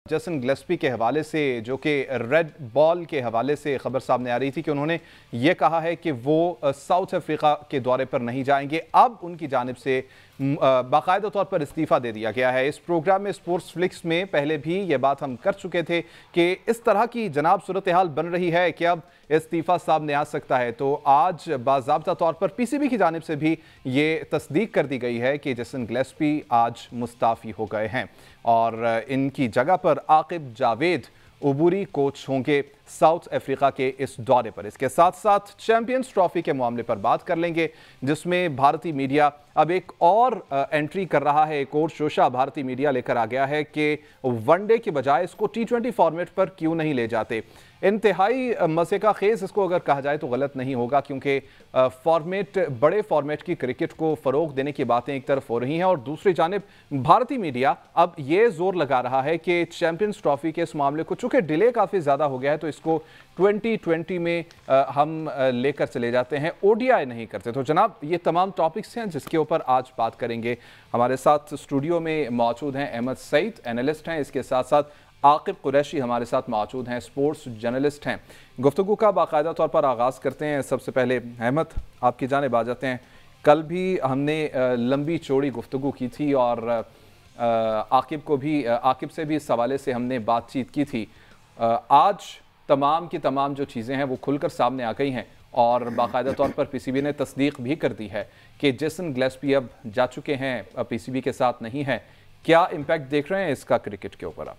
Jason Gillespie के हवाले से, जो कि रेड बॉल के हवाले से खबर सामने आ रही थी कि उन्होंने ये कहा है कि वो साउथ अफ्रीका के दौरे पर नहीं जाएंगे। अब उनकी जानिब से बाकायदा तौर पर इस्तीफ़ा दे दिया गया है। इस प्रोग्राम में स्पोर्ट्स फ्लिक्स में पहले भी ये बात हम कर चुके थे कि इस तरह की जनाब सूरत हाल बन रही है कि अब इस्तीफ़ा सामने आ सकता है। तो आज बाज़ाब्ता तौर पर पीसीबी की जानिब से भी ये तस्दीक कर दी गई है कि जेसन गिलेस्पी आज मुस्ताफ़ी हो गए हैं और इनकी जगह पर आकिब जावेद उबूरी कोच होंगे साउथ अफ्रीका के इस दौरे पर। इसके साथ साथ चैंपियंस ट्रॉफी के मामले पर बात कर लेंगे, जिसमें भारतीय मीडिया अब एक और एंट्री कर रहा है। एक और शोशा भारतीय मीडिया लेकर आ गया है कि वनडे के बजाय इसको T20 फॉर्मेट पर क्यों नहीं ले जाते। इंतहाई मज़े का खेज इसको अगर कहा जाए तो गलत नहीं होगा, क्योंकि फॉर्मेट, बड़े फॉर्मेट की क्रिकेट को फ़रोग देने की बातें एक तरफ हो रही हैं और दूसरी जानिब भारतीय मीडिया अब ये जोर लगा रहा है कि चैंपियंस ट्रॉफी के इस मामले को, चूंकि डिले काफ़ी ज़्यादा हो गया है, तो इसको 2020 में हम लेकर चले जाते हैं, ODI नहीं करते। तो जनाब, ये तमाम टॉपिक्स हैं जिसके ऊपर आज बात करेंगे। हमारे साथ स्टूडियो में मौजूद हैं अहमद सईद, एनालिस्ट हैं। इसके साथ साथ आकिब कुरैशी हमारे साथ मौजूद हैं, स्पोर्ट्स जर्नलिस्ट हैं। गुफ्तगू का बाकायदा तौर पर आगाज़ करते हैं। सबसे पहले अहमद, आपकी जानिब आ जाते हैं। कल भी हमने लंबी चौड़ी गुफ्तगू की थी और आकिब से भी इस हवाले से हमने बातचीत की थी। आज तमाम की तमाम जो चीज़ें हैं वो खुलकर सामने आ गई हैं और बाकायदा तौर पर पीसीबी ने तस्दीक भी कर दी है कि जेसन गिलेस्पी अब जा चुके हैं, पीसीबी के साथ नहीं है। क्या इम्पैक्ट देख रहे हैं इसका क्रिकेट के ऊपर आप?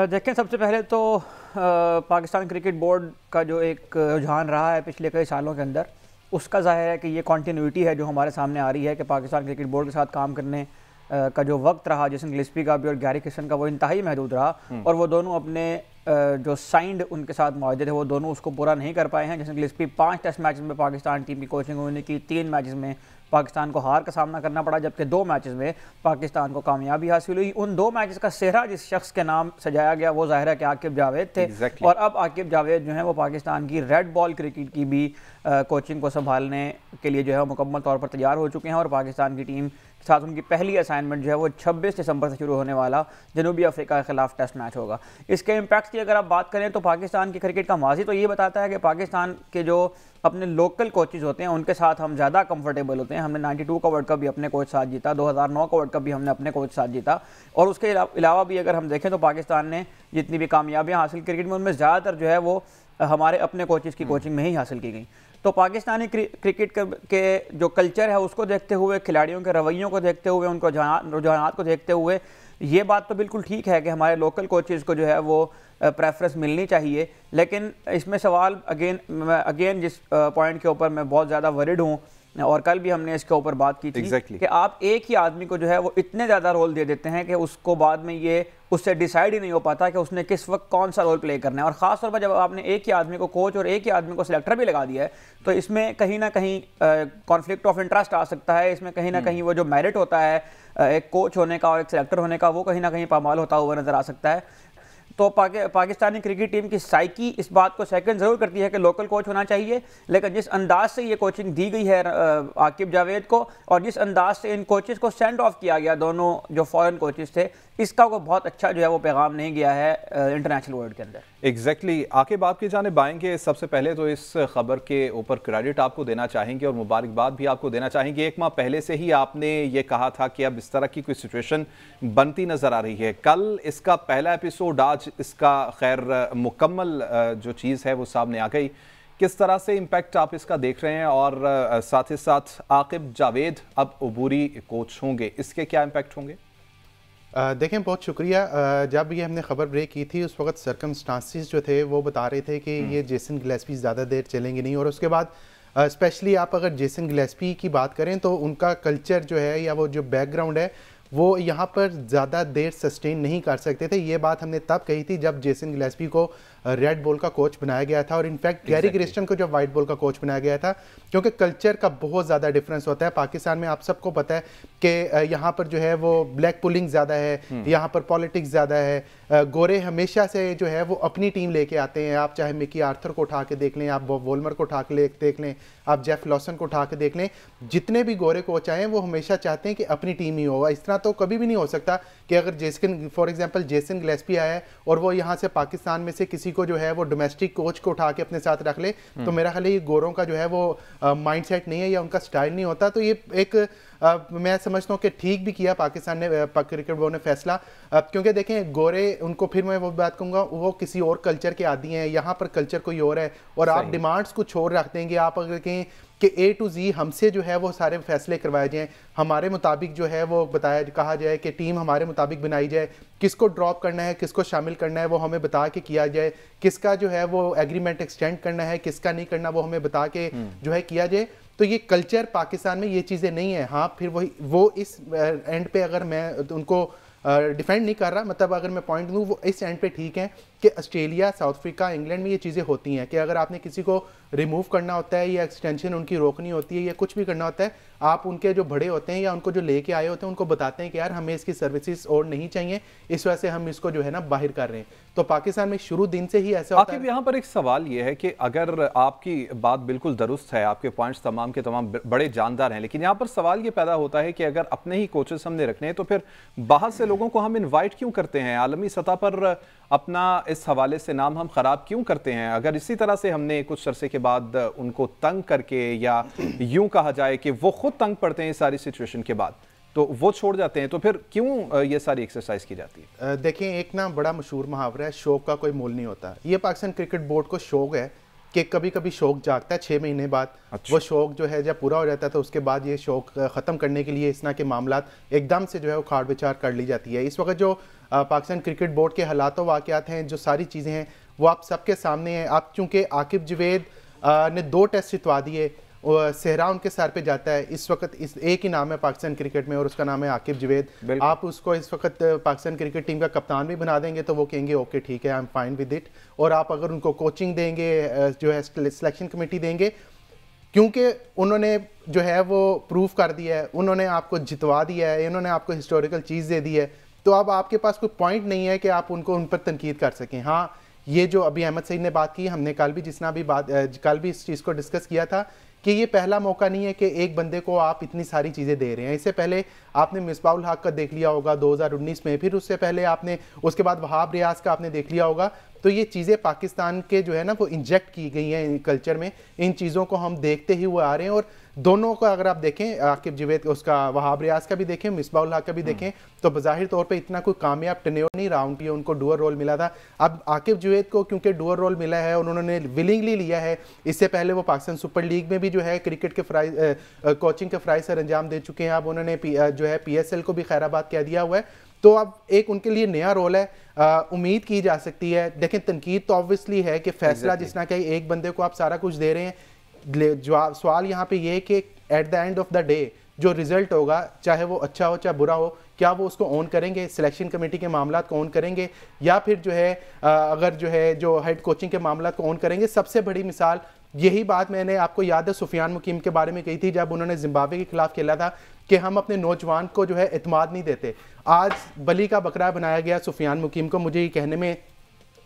देखें, सबसे पहले तो पाकिस्तान क्रिकेट बोर्ड का जो एक रुझान रहा है पिछले कई सालों के अंदर, उसका ज़ाहिर है कि ये कॉन्टीन्यूटी है जो हमारे सामने आ रही है कि पाकिस्तान क्रिकेट बोर्ड के साथ काम करने का जो वक्त रहा जेसन गिलेस्पी का भी और गैरी किशन का, वो इंतहाई महदूद रहा और वो दोनों अपने जो साइंड उनके साथ मुआहदे थे वो दोनों उसको पूरा नहीं कर पाए हैं। जेसन गिलेस्पी 5 टेस्ट मैचेस में पाकिस्तान टीम की कोचिंग होने की, 3 मैचेस में पाकिस्तान को हार का सामना करना पड़ा, जबकि 2 मैचेस में पाकिस्तान को कामयाबी हासिल हुई। उन 2 मैचेस का सेहरा जिस शख्स के नाम सजाया गया वो ज़ाहिर है कि आकिब जावेद थे। और अब आकिब जावेद जो है वो पाकिस्तान की रेड बॉल क्रिकेट की भी कोचिंग को संभालने के लिए जो है मुकम्मल तौर पर तैयार हो चुके हैं और पाकिस्तान की टीम के साथ उनकी पहली असाइनमेंट जो है वो 26 दिसंबर से शुरू होने वाला जनूबी अफ्रीका के खिलाफ टेस्ट मैच होगा। इसके इम्पैक्ट की अगर आप बात करें तो पाकिस्तान की क्रिकेट का माजी तो ये बताता है कि पाकिस्तान के जो अपने लोकल कोचेज़ होते हैं उनके साथ हम ज़्यादा कंफर्टेबल होते हैं। हमने 92 का वर्ल्ड कप भी अपने कोच साथ जीता, 2009 का वर्ल्ड कप भी हमने अपने कोच साथ जीता और उसके अलावा भी अगर हम देखें तो पाकिस्तान ने जितनी भी कामयाबियाँ हासिल क्रिकेट में उनमें ज़्यादातर जो है वो हमारे अपने कोचेज़ की कोचिंग में ही हासिल की गई। तो पाकिस्तानी क्रिकेट के जो कल्चर है उसको देखते हुए, खिलाड़ियों के रवैयों को देखते हुए, उनको रुझानात को देखते हुए ये बात तो बिल्कुल ठीक है कि हमारे लोकल कोचेज़ को जो है वो प्रेफरेंस मिलनी चाहिए। लेकिन इसमें सवाल अगेन जिस पॉइंट के ऊपर मैं बहुत ज़्यादा वरिड हूँ और कल भी हमने इसके ऊपर बात की थी कि आप एक ही आदमी को जो है वो इतने ज़्यादा रोल दे देते हैं कि उसको बाद में ये उससे डिसाइड ही नहीं हो पाता कि उसने किस वक्त कौन सा रोल प्ले करना है। और ख़ास तौर पर जब आपने एक ही आदमी को कोच और एक ही आदमी को सिलेक्टर भी लगा दिया है तो इसमें कहीं ना कहीं कॉन्फ्लिक्ट ऑफ इंटरेस्ट आ सकता है। इसमें कहीं ना कहीं वो जो मेरिट होता है एक कोच होने का और एक सिलेक्टर होने का, वो कहीं ना कहीं पामाल होता हुआ नज़र आ सकता है। तो पाकिस्तानी क्रिकेट टीम की साइकी इस बात को सेकंड ज़रूर करती है कि लोकल कोच होना चाहिए, लेकिन जिस अंदाज से ये कोचिंग दी गई है आकिब जावेद को और जिस अंदाज से इन कोचेज़ को सेंड ऑफ किया गया, दोनों जो फॉरेन कोचेज़ थे, इसका को बहुत अच्छा जो है वो पैगाम नहीं गया है इंटरनेशनल वर्ल्ड के अंदर। एग्जैक्टली आकिब, आपकी जानिब आएंगे। सबसे पहले तो इस खबर के ऊपर क्रेडिट आपको देना चाहेंगे और मुबारकबाद भी आपको देना चाहेंगे। 1 माह पहले से ही आपने ये कहा था कि अब इस तरह की कोई सिचुएशन बनती नज़र आ रही है। कल इसका पहला एपिसोड, आज इसका खैर मुकम्मल जो चीज़ है वो सामने आ गई। किस तरह से इम्पैक्ट आप इसका देख रहे हैं और साथ ही साथ आकिब जावेद अब उबूरी कोच होंगे, इसके क्या इम्पैक्ट होंगे? देखें, बहुत शुक्रिया। जब ये हमने ख़बर ब्रेक की थी उस वक्त सर्कमस्टांसिस जो थे वो बता रहे थे कि ये जेसन गिलेस्पी ज़्यादा देर चलेंगे नहीं। और उसके बाद स्पेशली आप अगर जेसन गिलेस्पी की बात करें तो उनका कल्चर जो है या वो जो बैकग्राउंड है वो यहाँ पर ज़्यादा देर सस्टेन नहीं कर सकते थे। ये बात हमने तब कही थी जब जेसन गिलेस्पी को रेड बॉल का कोच बनाया गया था और इनफैक्ट गैरी क्रिस्टन को जब वाइट बॉल का कोच बनाया गया था, क्योंकि कल्चर का बहुत ज़्यादा डिफरेंस होता है। पाकिस्तान में आप सबको पता है कि यहाँ पर जो है वो ब्लैक पुलिंग ज़्यादा है, यहाँ पर पॉलिटिक्स ज़्यादा है। गोरे हमेशा से जो है वो अपनी टीम लेके आते हैं। आप चाहे मिकी आर्थर को उठा के देख लें, आप बॉब वोल्मर को उठा के देख लें, आप जेफ लॉसन को उठा के देख लें, जितने भी गोरे कोच आए हैं वो हमेशा चाहते हैं कि अपनी टीम ही हो। इस तरह तो कभी भी नहीं हो सकता कि अगर Jason for example Jason Gillespie आया है और वो यहाँ से पाकिस्तान में से किसी को जो है वो डोमेस्टिक कोच को उठा के अपने साथ रख ले, तो मेरा ख्याल है ये गोरों का जो है वो माइंडसेट नहीं है या उनका स्टाइल नहीं होता। तो ये एक मैं समझता हूँ कि ठीक भी किया पाकिस्तान ने, क्रिकेट बोर्ड ने फैसला, क्योंकि देखें गोरे उनको, फिर मैं वो बात कहूँगा, वो किसी और कल्चर के आदी हैं, यहाँ पर कल्चर कोई और है और आप डिमांड्स कुछ और रख देंगे। आप अगर कहें कि A to Z हमसे जो है वो सारे फैसले करवाए जाएं, हमारे मुताबिक जो है वो कहा जाए कि टीम हमारे मुताबिक बनाई जाए, किसको ड्रॉप करना है किसको शामिल करना है वो हमें बता के किया जाए, किसका जो है वो एग्रीमेंट एक्सटेंड करना है किसका नहीं करना वो हमें बता के जो है किया जाए। तो ये कल्चर पाकिस्तान में ये चीज़ें नहीं है। हाँ फिर वही वो इस एंड पे अगर मैं उनको डिफेंड नहीं कर रहा, मतलब अगर मैं पॉइंट दूँ वो इस एंड पे ठीक है कि ऑस्ट्रेलिया, साउथ अफ्रीका, इंग्लैंड में ये चीज़ें होती हैं कि अगर आपने किसी को रिमूव करना होता है या एक्सटेंशन उनकी रोकनी होती है या कुछ भी करना होता है, आप उनके जो बड़े होते हैं या उनको जो लेके आए होते हैं उनको बताते हैं कि यार हमें इसकी सर्विसेज और नहीं चाहिए, इस वजह से हम इसको जो है ना बाहर कर रहे हैं। तो पाकिस्तान में शुरू दिन से ही ऐसा होता है। यहाँ पर एक सवाल ये है कि अगर आपकी बात बिल्कुल दुरुस्त है, आपके पॉइंट्स तमाम के तमाम बड़े जानदार हैं, लेकिन यहाँ पर सवाल ये पैदा होता है कि अगर अपने ही कोचेस हमने रखने हैं तो फिर बाहर से लोगों को हम इन्वाइट क्यों करते हैं? आलमी सतह पर अपना इस हवाले से नाम हम खराब क्यों करते हैं? अगर इसी तरह से हमने कुछ अरसे के बाद उनको तंग करके, या यूं कहा जाए कि वो खुद तंग पड़ते हैं इस सारी सिचुएशन के बाद, तो वो छोड़ जाते हैं, तो फिर क्यों ये सारी एक्सरसाइज की जाती है? देखिए एक ना बड़ा मशहूर मुहावरा है, शौक का कोई मोल नहीं होता। ये पाकिस्तान क्रिकेट बोर्ड को शौक है कि कभी कभी शौक जागता है 6 महीने बाद। अच्छा। वो शौक जो है जब पूरा हो जाता है तो उसके बाद ये शौक ख़त्म करने के लिए इस तरह के मामलात एकदम से जो है वो खाड़ विचार कर ली जाती है। इस वक्त जो पाकिस्तान क्रिकेट बोर्ड के हालात वाक़यात हैं, जो सारी चीज़ें हैं वो आप सबके सामने हैं। आप चूँकि आकिब जवेद ने 2 टेस्ट जितवा दिए, सेहरा उनके सर पे जाता है। इस वक्त इस एक ही नाम है पाकिस्तान क्रिकेट में और उसका नाम है आकिब जवेद। आप उसको इस वक्त पाकिस्तान क्रिकेट टीम का कप्तान भी बना देंगे तो वो कहेंगे ओके ठीक है, I am fine with it. और आप अगर उनको कोचिंग देंगे, जो है सिलेक्शन कमेटी देंगे, क्योंकि उन्होंने जो है वो प्रूफ कर दिया है, उन्होंने आपको जितवा दिया है, इन्होंने आपको हिस्टोरिकल चीज़ दे दी है, तो अब आपके पास कोई पॉइंट नहीं है कि आप उनको उन पर तनकीद कर सकें। हाँ ये जो अभी अहमद सईद ने बात की, हमने कल भी कल भी इस चीज़ को डिस्कस किया था कि ये पहला मौका नहीं है कि एक बंदे को आप इतनी सारी चीज़ें दे रहे हैं। इससे पहले आपने मिसबाहुल हक का देख लिया होगा 2019 में, फिर उससे पहले आपने उसके बाद वहाब रियाज का आपने देख लिया होगा। तो ये चीज़ें पाकिस्तान के जो है ना वो इंजेक्ट की गई हैं कल्चर में, इन चीज़ों को हम देखते ही हुए आ रहे हैं। और दोनों का अगर आप देखें, आकिब जवेद उसका, वहाब रियाज का भी देखें, मिसबाहुल हक का भी देखें, तो बज़ाहिर तौर पे इतना कोई कामयाब टेन्योर नहीं रहा उनकी, उनको डुअल रोल मिला था। अब आकिब जवेद को क्योंकि डुअल रोल मिला है और उन्होंने विलिंगली लिया है, इससे पहले वो पाकिस्तान सुपर लीग में भी जो है क्रिकेट के कोचिंग के फ़राइज़ सर अंजाम दे चुके हैं। अब उन्होंने जो है PSL को भी खैराबाद कह दिया हुआ है, तो अब एक उनके लिए नया रोल है। उम्मीद की जा सकती है। देखें तनकीद तो ऑब्वियसली है कि फैसला जिस तरह का एक बंदे को आप सारा कुछ दे रहे हैं, सवाल यहाँ पे ये है कि at the end of the day जो रिजल्ट होगा, चाहे वो अच्छा हो चाहे बुरा हो, क्या वो उसको ऑन करेंगे, सिलेक्शन कमेटी के मामला को ऑन करेंगे, या फिर जो है अगर जो है जो हेड कोचिंग के मामला को ऑन करेंगे। सबसे बड़ी मिसाल यही बात मैंने आपको याद है सुफियान मुकीम के बारे में कही थी जब उन्होंने जिम्बाब्वे के खिलाफ खेला था कि हम अपने नौजवान को जो है एतमाद नहीं देते। आज बली का बकरा बनाया गया सुफियान मुकीम को। मुझे ये कहने में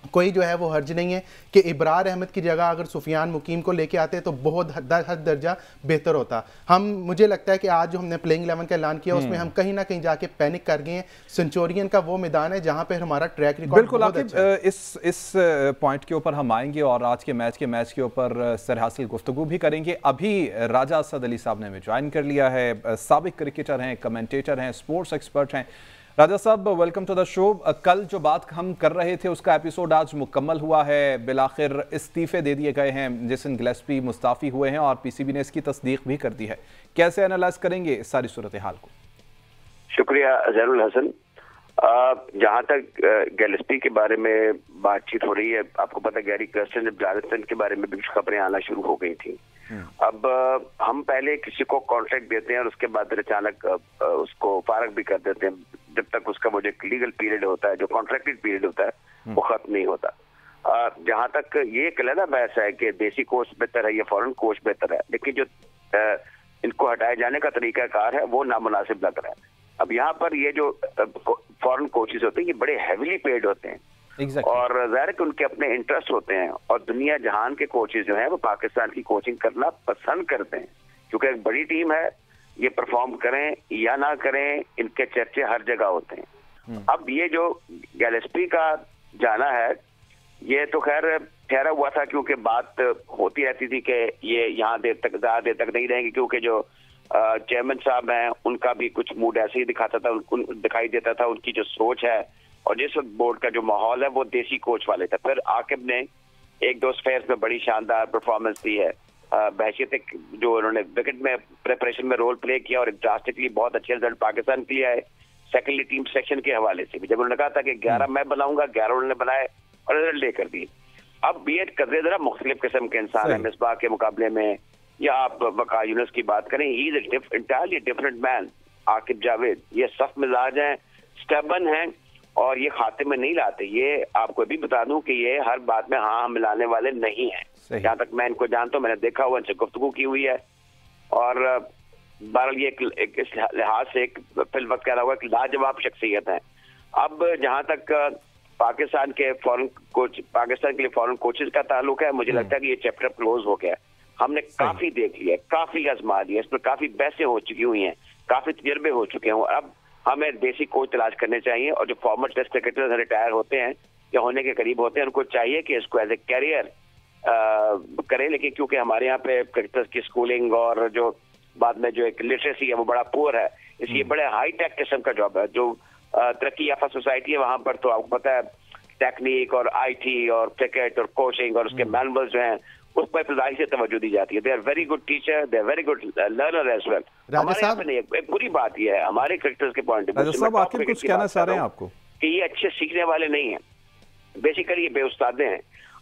कोई जो है वो हर्ज नहीं है कि इब्रार अहमद की जगह अगर सुफियान मुकीम को लेके आते तो बहुत हद दर्जा बेहतर होता। मुझे लगता है कि आज जो हमने प्लेइंग 11 का ऐलान किया उसमें हम कहीं ना कहीं जाके पैनिक कर गए हैं। सेंचुरियन का वो मैदान है जहां पे हमारा ट्रैक रिकॉर्ड बिल्कुल अच्छा है। इस पॉइंट के ऊपर हम आएंगे और आज के मैच के ऊपर सरहासिल गुफ्तगू भी करेंगे। अभी राजा असद अली साहब ने हमें ज्वाइन कर लिया है, साबिक क्रिकेटर हैं, कमेंटेटर हैं, स्पोर्ट्स एक्सपर्ट हैं। राजा साहब वेलकम टू द शो। कल जो बात हम कर रहे थे उसका एपिसोड आज मुकम्मल हुआ है, बिलाखिर इस्तीफे दे दिए गए हैं, जेसन गिलेस्पी मुस्ताफी हुए हैं और पीसीबी ने इसकी तस्दीक भी कर दी है। कैसे एनालाइज करेंगे इस सारी सूरत हाल को? शुक्रिया अजहरुल हसन। जहाँ तक गिलेस्पी के बारे में बातचीत हो रही है, आपको पता है गैरी कर्स्टन जब जारस्टन के बारे में भी खबरें आना शुरू हो गई थी। अब हम पहले किसी को कॉन्ट्रैक्ट देते हैं और उसके बाद अचानक उसको फारग भी कर देते हैं जब तक उसका वो जो लीगल पीरियड होता है, जो कॉन्ट्रैक्टेड पीरियड होता है, वो खत्म नहीं होता। जहाँ तक ये कहना बहस है कि देसी कोच बेहतर है या फॉरेन कोच बेहतर है, लेकिन जो इनको हटाए जाने का तरीकाकार है वो नामुनासिब लग रहा है। अब यहाँ पर ये जो फॉरेन कोचेस होते हैं ये बड़े हैविली पेड होते हैं और ज़ाहिर है कि उनके अपने इंटरेस्ट होते हैं और दुनिया जहान के कोचेस जो हैं वो पाकिस्तान की कोचिंग करना पसंद करते हैं क्योंकि एक बड़ी टीम है, ये परफॉर्म करें या ना करें, इनके चर्चे हर जगह होते हैं। अब ये जो गिलेस्पी का जाना है, ये तो खैर ठहरा हुआ था, क्योंकि बात होती रहती थी कि ये यहाँ ज़्यादा देर तक नहीं रहेंगे, क्योंकि जो चेयरमैन साहब हैं उनका भी कुछ मूड ऐसे ही दिखाई देता था, उनकी जो सोच है और जिस वक्त बोर्ड का जो माहौल है वो देसी कोच वाले थे। फिर आकिब ने एक दो स्फेयर्स में बड़ी शानदार परफॉर्मेंस दी है, बहैसियत जो उन्होंने विकेट में प्रिपरेशन में रोल प्ले किया और एक ड्रास्टिकली बहुत अच्छे रिजल्ट पाकिस्तान के लिए आए। सेकेंडली टीम सिलेक्शन के हवाले से भी जब उन्होंने कहा था कि 11 मैं बनाऊंगा, 11 उन्होंने बनाए और रिजल्ट लेकर दिए। अब बी एड कदरे जरा मुख्तलिफ किस्म के इंसान है मिसबाह के मुकाबले में, या आप वकार यूनुस की बात करें, he is entirely different man. Aqib Javed ये सख्त मिजाज हैं, स्टेबन हैं और ये खाते में नहीं लाते। ये आपको भी बता दूं कि ये हर बात में हाँ मिलाने वाले नहीं हैं। जहाँ तक मैं इनको जानता हूँ, मैंने देखा हुआ, इनसे गुफ्तगू की हुई है और बहरहाल ये एक इस लिहाज से एक फिल वक्त कह रहा हुआ कि लाजवाब शख्सियत है। अब जहाँ तक पाकिस्तान के लिए फॉरेन कोचेज का ताल्लुक है, मुझे लगता है कि ये चैप्टर क्लोज हो गया। हमने काफी देख लिया, काफी आजमा लिया, इस पर काफी बहसें हो चुकी हुई हैं, काफी तजर्बे हो चुके हैं। अब हमें देसी कोच तलाश करने चाहिए और जो फॉर्मर टेस्ट क्रिकेटर्स रिटायर होते हैं या होने के करीब होते हैं, उनको चाहिए कि इसको एज ए कैरियर करें। लेकिन क्योंकि हमारे यहाँ पे क्रिकेटर्स की स्कूलिंग और जो बाद में जो एक लिटरेसी है वो बड़ा पुअर है, इसलिए बड़े हाई टेक किस्म का जॉब है। जो तरक्की याफ्ता सोसाइटी है वहां पर तो आपको पता है टेक्निक और IT और क्रिकेट और कोचिंग और उसके मैनुअल जो हैं उस पर इब्तदाई से तवज्जो दी जाती है। They are very good teacher, they are very good learner as well. हमारे यहाँ पे नहीं, एक बुरी बात यह है हमारे क्रिकेटर्स के पॉइंट ऑफ व्यू से, आखिर कुछ कहना चाह रहे हैं आपको कि ये अच्छे सीखने वाले नहीं हैं, बेसिकली ये बेउस्तादे हैं।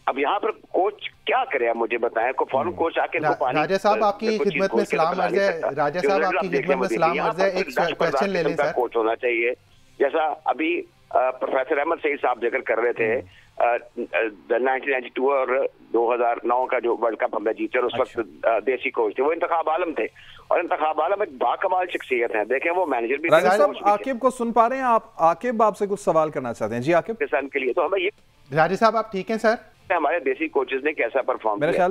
अब यहाँ पर कोच क्या करे आप मुझे बताएं, को फॉरेन कोच आके राजा साहब आपकी खिदमत में सलाम अर्ज है। राजा साहब आपकी खिदमत में सलाम अर्ज है। एक क्वेश्चन ले लें सर। कोच होना चाहिए, जैसा अभी प्रोफेसर अहमद सईद साहब जिक्र कर रहे थे 1992 और 2009 का जो वर्ल्ड कप हमने जीते और उस वक्त देसी कोच थे, वो इंतखाब आलम थे और इंतखाब आलम एक बाकमाल शख्सियत है। देखें वो मैनेजर भी। राजा साहब आकिब को सुन पा रहे हैं आप? आकिब आपसे कुछ सवाल करना चाहते हैं। जी आकिब। किसान के लिए तो हमें ये, राजा साहब आप ठीक हैं सर? हमारे देसी कोचेस ने कैसा परफॉर्म किया?